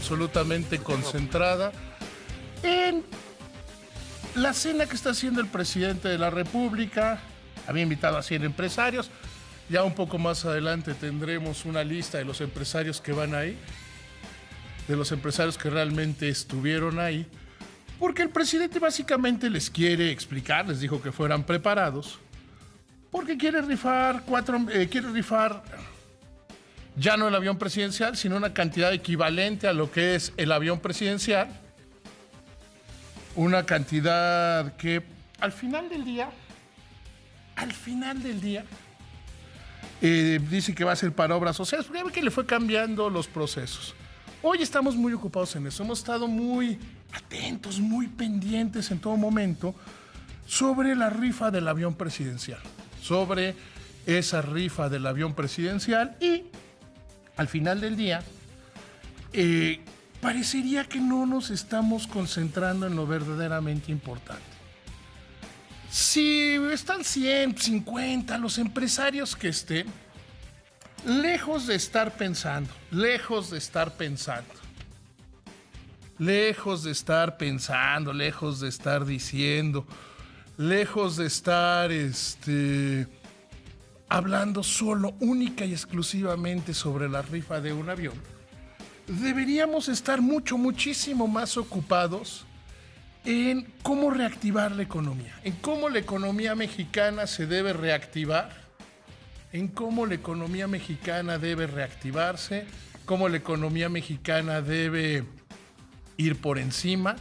absolutamente concentrada en la cena que está haciendo el presidente de la República. Había invitado a 100 empresarios. Ya un poco más adelante tendremos una lista de los empresarios que van ahí, de los empresarios que realmente estuvieron ahí, porque el presidente básicamente les quiere explicar, les dijo que fueran preparados, porque quiere rifar ya no el avión presidencial, sino una cantidad equivalente a lo que es el avión presidencial, una cantidad que al final del día, dice que va a ser para obras sociales, porque que le fue cambiando los procesos. Hoy estamos muy ocupados en eso, hemos estado muy atentos, muy pendientes en todo momento sobre la rifa del avión presidencial, sobre esa rifa del avión presidencial, y al final del día parecería que no nos estamos concentrando en lo verdaderamente importante. Si están 100, 50, los empresarios que estén, lejos de estar pensando, lejos de estar diciendo, lejos de estar hablando solo, única y exclusivamente sobre la rifa de un avión, deberíamos estar muchísimo más ocupados en cómo reactivar la economía, en cómo la economía mexicana se debe reactivar, en cómo la economía mexicana debe reactivarse, cómo la economía mexicana debe ir por encima,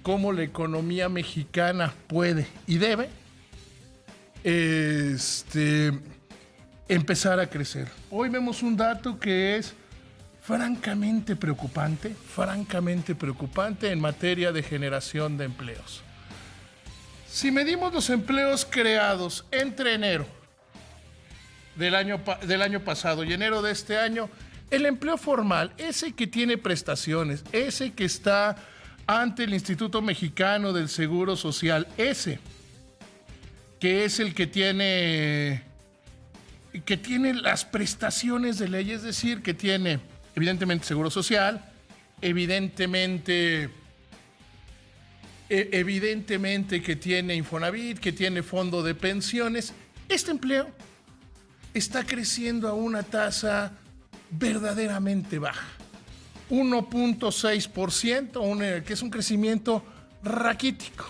cómo la economía mexicana puede y debe empezar a crecer. Hoy vemos un dato que es francamente preocupante en materia de generación de empleos. Si medimos los empleos creados entre enero del año pasado y enero de este año, el empleo formal, ese que tiene prestaciones, ese que está ante el Instituto Mexicano del Seguro Social, ese que es el que tiene las prestaciones de ley, es decir, que tiene evidentemente Seguro Social, evidentemente que tiene Infonavit, que tiene Fondo de Pensiones. Este empleo está creciendo a una tasa verdaderamente baja, 1.6%, que es un crecimiento raquítico.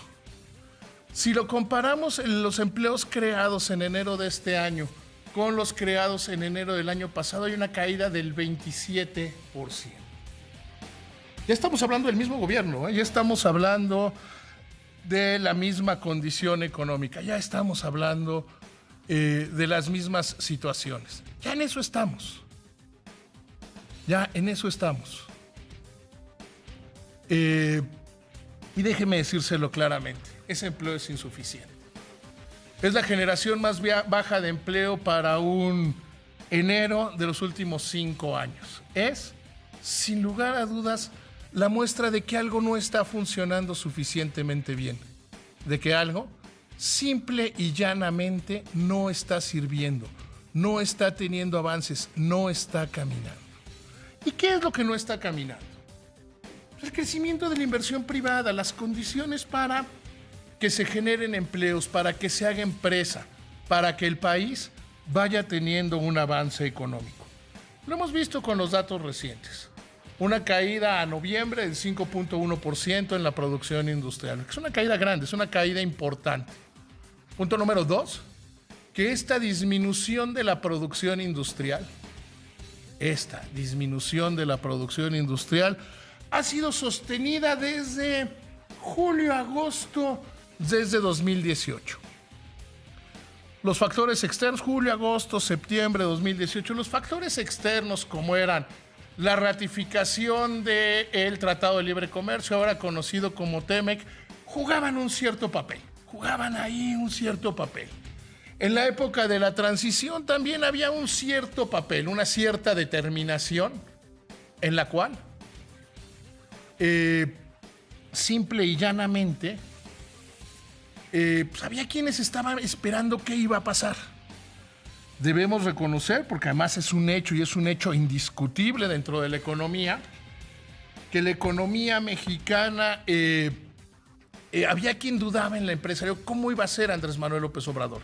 Si lo comparamos en los empleos creados en enero de este año con los creados en enero del año pasado, hay una caída del 27%. Ya estamos hablando del mismo gobierno, ya estamos hablando de la misma condición económica, ya estamos hablando de las mismas situaciones. Ya en eso estamos. Y déjeme decírselo claramente, ese empleo es insuficiente. Es la generación más baja de empleo para un enero de los últimos 5 años. Es, sin lugar a dudas, la muestra de que algo no está funcionando suficientemente bien. De que algo, simple y llanamente, no está sirviendo, no está teniendo avances, no está caminando. ¿Y qué es lo que no está caminando? El crecimiento de la inversión privada, las condiciones para que se generen empleos, para que se haga empresa, para que el país vaya teniendo un avance económico. Lo hemos visto con los datos recientes. Una caída a noviembre del 5.1% en la producción industrial. Es una caída grande, es una caída importante. Punto número 2, que esta disminución de la producción industrial, ha sido sostenida desde julio-agosto desde 2018. Los factores externos, julio, agosto, septiembre de 2018, los factores externos como eran la ratificación del Tratado de Libre Comercio, ahora conocido como TEMEC, jugaban un cierto papel. En la época de la transición también había un cierto papel, una cierta determinación en la cual simple y llanamente había quienes estaban esperando qué iba a pasar. Debemos reconocer, porque además es un hecho y es un hecho indiscutible dentro de la economía, que la economía mexicana, había quien dudaba en la empresario cómo iba a ser Andrés Manuel López Obrador.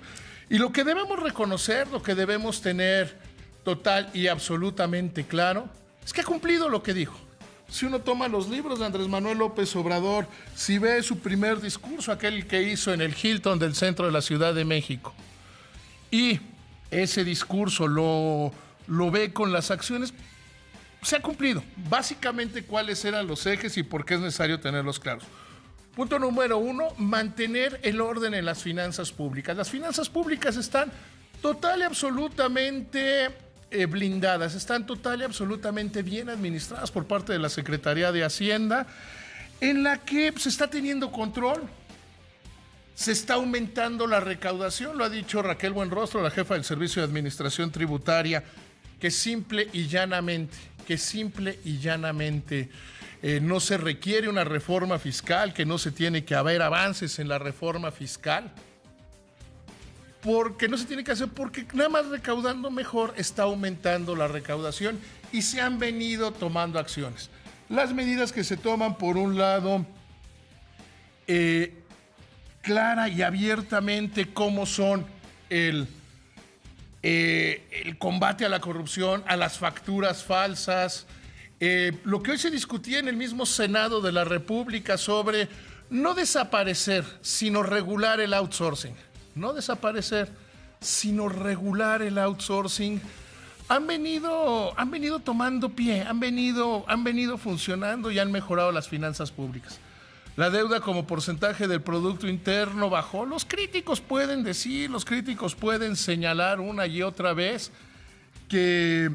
Y lo que debemos reconocer, lo que debemos tener total y absolutamente claro, es que ha cumplido lo que dijo. Si uno toma los libros de Andrés Manuel López Obrador, si ve su primer discurso, aquel que hizo en el Hilton del centro de la Ciudad de México, y ese discurso lo ve con las acciones, se ha cumplido. Básicamente, cuáles eran los ejes y por qué es necesario tenerlos claros. Punto número 1, mantener el orden en las finanzas públicas. Las finanzas públicas están total y absolutamente blindadas, están total y absolutamente bien administradas por parte de la Secretaría de Hacienda, en la que se está teniendo control, se está aumentando la recaudación, lo ha dicho Raquel Buenrostro, la jefa del Servicio de Administración Tributaria, que simple y llanamente no se requiere una reforma fiscal, que no se tiene que haber avances en la reforma fiscal, porque no se tiene que hacer, porque nada más recaudando mejor está aumentando la recaudación y se han venido tomando acciones. Las medidas que se toman, por un lado, clara y abiertamente cómo son el combate a la corrupción, a las facturas falsas, lo que hoy se discutía en el mismo Senado de la República sobre no desaparecer, sino regular el outsourcing. No desaparecer, sino regular el outsourcing. Han venido tomando pie, han venido funcionando y han mejorado las finanzas públicas. La deuda como porcentaje del Producto Interno bajó. Los críticos pueden decir, los críticos pueden señalar una y otra vez que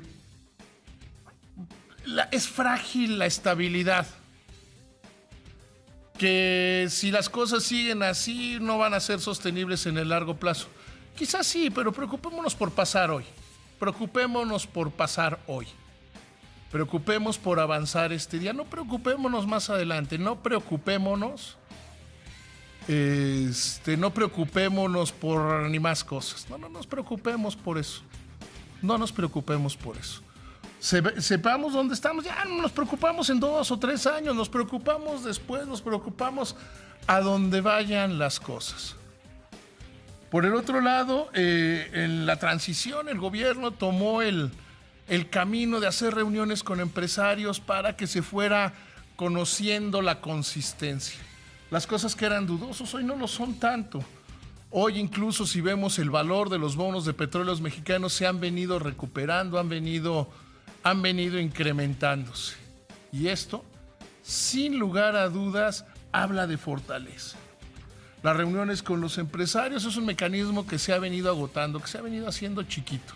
es frágil la estabilidad, que si las cosas siguen así no van a ser sostenibles en el largo plazo. Quizás sí, pero preocupémonos por pasar hoy. Preocupémonos por avanzar este día. No preocupémonos más adelante. No preocupémonos por ni más cosas. No nos preocupemos por eso. Sepamos dónde estamos. Ya no nos preocupamos en 2 o 3 años. Nos preocupamos después. Nos preocupamos a donde vayan las cosas. Por el otro lado, en la transición, el gobierno tomó el camino de hacer reuniones con empresarios para que se fuera conociendo la consistencia. Las cosas que eran dudosos hoy no lo son tanto. Hoy incluso si vemos el valor de los bonos de petróleos mexicanos se han venido recuperando, han venido incrementándose. Y esto, sin lugar a dudas, habla de fortaleza. Las reuniones con los empresarios es un mecanismo que se ha venido agotando, que se ha venido haciendo chiquito,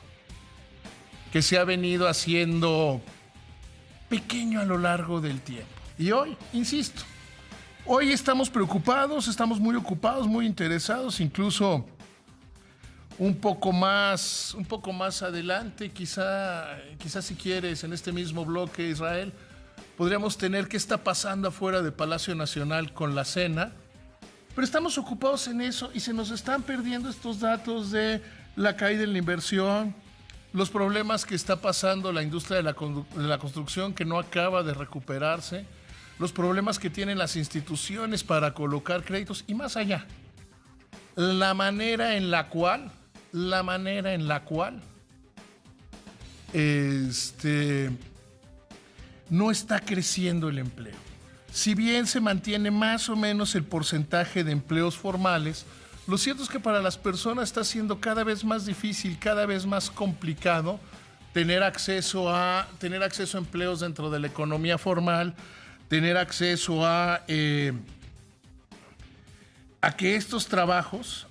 que se ha venido haciendo pequeño a lo largo del tiempo. Y hoy, insisto, hoy estamos preocupados, estamos muy ocupados, muy interesados, incluso un poco más adelante, quizá si quieres, en este mismo bloque, Israel, podríamos tener qué está pasando afuera de Palacio Nacional con la cena, pero estamos ocupados en eso y se nos están perdiendo estos datos de la caída en la inversión, los problemas que está pasando la industria de la construcción que no acaba de recuperarse, los problemas que tienen las instituciones para colocar créditos y más allá, la manera en la cual no está creciendo el empleo. Si bien se mantiene más o menos el porcentaje de empleos formales, lo cierto es que para las personas está siendo cada vez más difícil, cada vez más complicado tener acceso a empleos dentro de la economía formal, tener acceso a que estos trabajos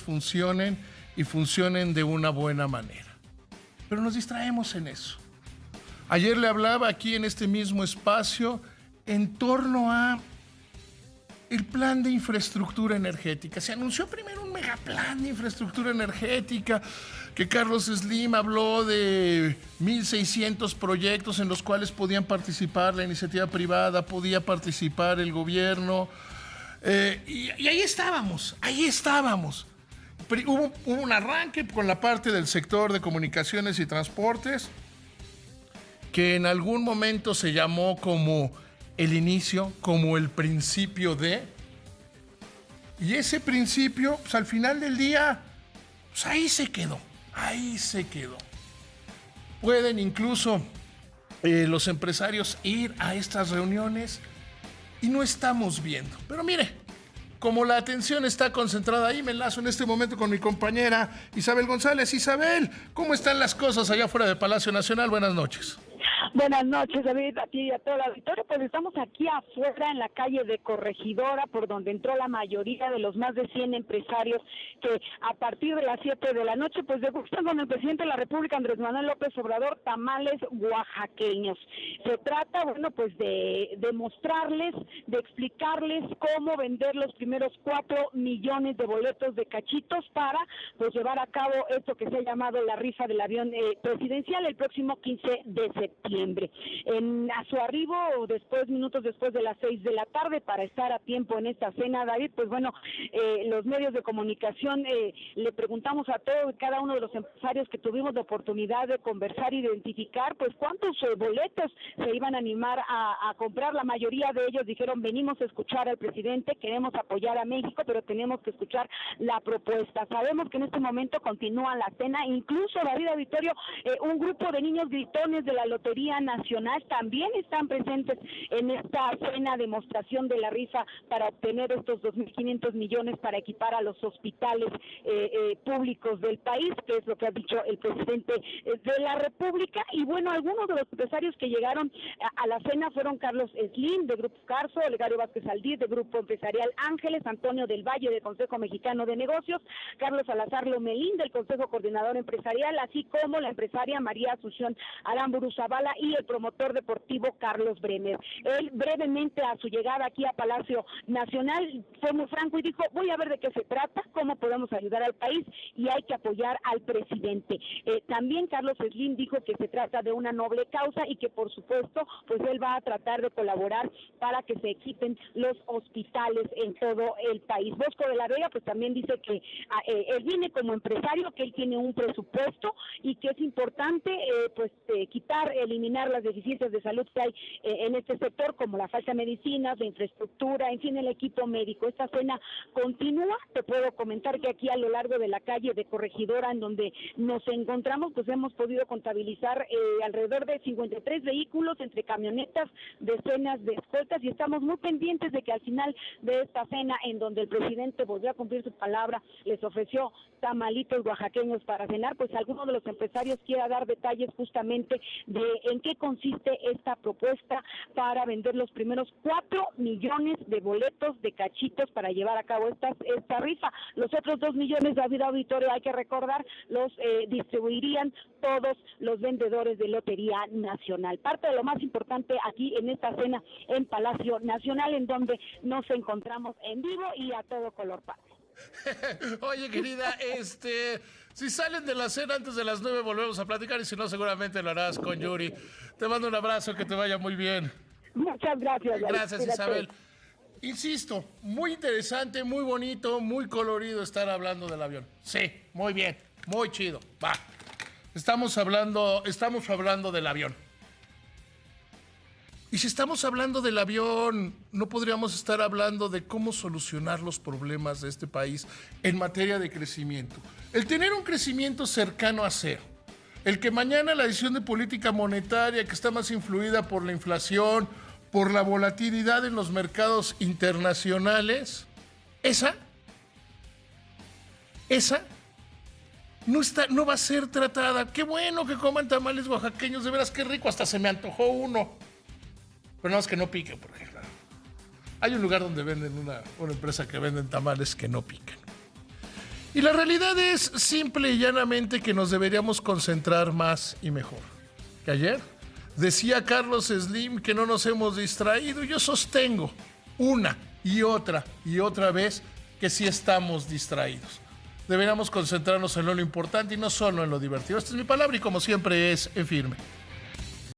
funcionen y funcionen de una buena manera. Pero nos distraemos en eso. Ayer le hablaba aquí en este mismo espacio en torno a el plan de infraestructura energética. Se anunció primero un megaplan de infraestructura energética, que Carlos Slim habló de 1,600 proyectos en los cuales podían participar la iniciativa privada, podía participar el gobierno, y ahí estábamos. Hubo un arranque con la parte del sector de comunicaciones y transportes, que en algún momento se llamó como el inicio, como el principio de... Y ese principio, pues al final del día, pues ahí se quedó. Pueden incluso los empresarios ir a estas reuniones y no estamos viendo. Pero mire, como la atención está concentrada ahí, me enlazo en este momento con mi compañera Isabel González. Isabel, ¿cómo están las cosas allá afuera del Palacio Nacional? Buenas noches. Buenas noches, David, a ti y a toda la auditorio. Pues estamos aquí afuera en la calle de Corregidora, por donde entró la mayoría de los más de 100 empresarios que a partir de las 7 de la noche pues degustan con el presidente de la República, Andrés Manuel López Obrador, tamales oaxaqueños. Se trata, bueno, pues de mostrarles, de explicarles cómo vender los primeros 4 millones de boletos de cachitos para pues llevar a cabo esto que se ha llamado la rifa del avión presidencial el próximo 15 de septiembre. A su arribo, minutos después de las 6 de la tarde, para estar a tiempo en esta cena, David, pues bueno, los medios de comunicación le preguntamos a todos y cada uno de los empresarios que tuvimos la oportunidad de conversar e identificar, pues cuántos boletos se iban a animar a comprar. La mayoría de ellos dijeron, venimos a escuchar al presidente, queremos apoyar a México, pero tenemos que escuchar la propuesta. Sabemos que en este momento continúa la cena, incluso, David Auditorio, un grupo de niños gritones de la Lotería Nacional también están presentes en esta cena demostración de la rifa para obtener estos 2.500 millones para equipar a los hospitales públicos del país, que es lo que ha dicho el presidente de la República. Y bueno, algunos de los empresarios que llegaron a la cena fueron Carlos Slim, de Grupo Carso, Olegario Vázquez Aldí, de Grupo Empresarial Ángeles, Antonio del Valle, del Consejo Mexicano de Negocios, Carlos Salazar Lomelín, del Consejo Coordinador Empresarial, así como la empresaria María Asunción Aramburu Zavala y el promotor deportivo Carlos Bremer. Él brevemente a su llegada aquí a Palacio Nacional fue muy franco y dijo, voy a ver de qué se trata, cómo podemos ayudar al país y hay que apoyar al presidente. También Carlos Slim dijo que se trata de una noble causa y que por supuesto pues él va a tratar de colaborar para que se equipen los hospitales en todo el país. Bosco de la Vega pues también dice que él viene como empresario, que él tiene un presupuesto y que es importante eliminar las deficiencias de salud que hay en este sector, como la falta de medicinas, de infraestructura, en fin, el equipo médico. Esta cena continúa. Te puedo comentar que aquí a lo largo de la calle de Corregidora, en donde nos encontramos, pues hemos podido contabilizar alrededor de 53 vehículos, entre camionetas, decenas de escoltas, y estamos muy pendientes de que al final de esta cena, en donde el presidente volvió a cumplir su palabra, les ofreció tamalitos oaxaqueños para cenar, pues alguno de los empresarios quiera dar detalles justamente de en qué consiste esta propuesta para vender los primeros 4 millones de boletos de cachitos para llevar a cabo esta rifa. Los otros 2 millones, David Auditorio, hay que recordar, los distribuirían todos los vendedores de Lotería Nacional. Parte de lo más importante aquí en esta cena en Palacio Nacional, en donde nos encontramos en vivo y a todo color, padre. Oye, querida, si salen de la cena antes de las 9 volvemos a platicar y si no seguramente lo harás con Yuri. Te mando un abrazo, que te vaya muy bien. Muchas gracias. Gracias, Cuídate. Isabel. Insisto, muy interesante, muy bonito, muy colorido estar hablando del avión. Sí, muy bien, muy chido. Va. Estamos hablando del avión. Y si estamos hablando del avión, ¿no podríamos estar hablando de cómo solucionar los problemas de este país en materia de crecimiento? El tener un crecimiento cercano a cero, el que mañana la decisión de política monetaria, que está más influida por la inflación, por la volatilidad en los mercados internacionales, esa no va a ser tratada. Qué bueno que coman tamales oaxaqueños, de veras qué rico, hasta se me antojó uno. Pero no es que no piquen, por ejemplo. Hay un lugar donde venden una empresa que venden tamales que no pican. Y la realidad es simple y llanamente que nos deberíamos concentrar más y mejor. Que ayer decía Carlos Slim que no nos hemos distraído. Yo sostengo una y otra vez que sí estamos distraídos. Deberíamos concentrarnos en lo importante y no solo en lo divertido. Esta es mi palabra y como siempre es en firme.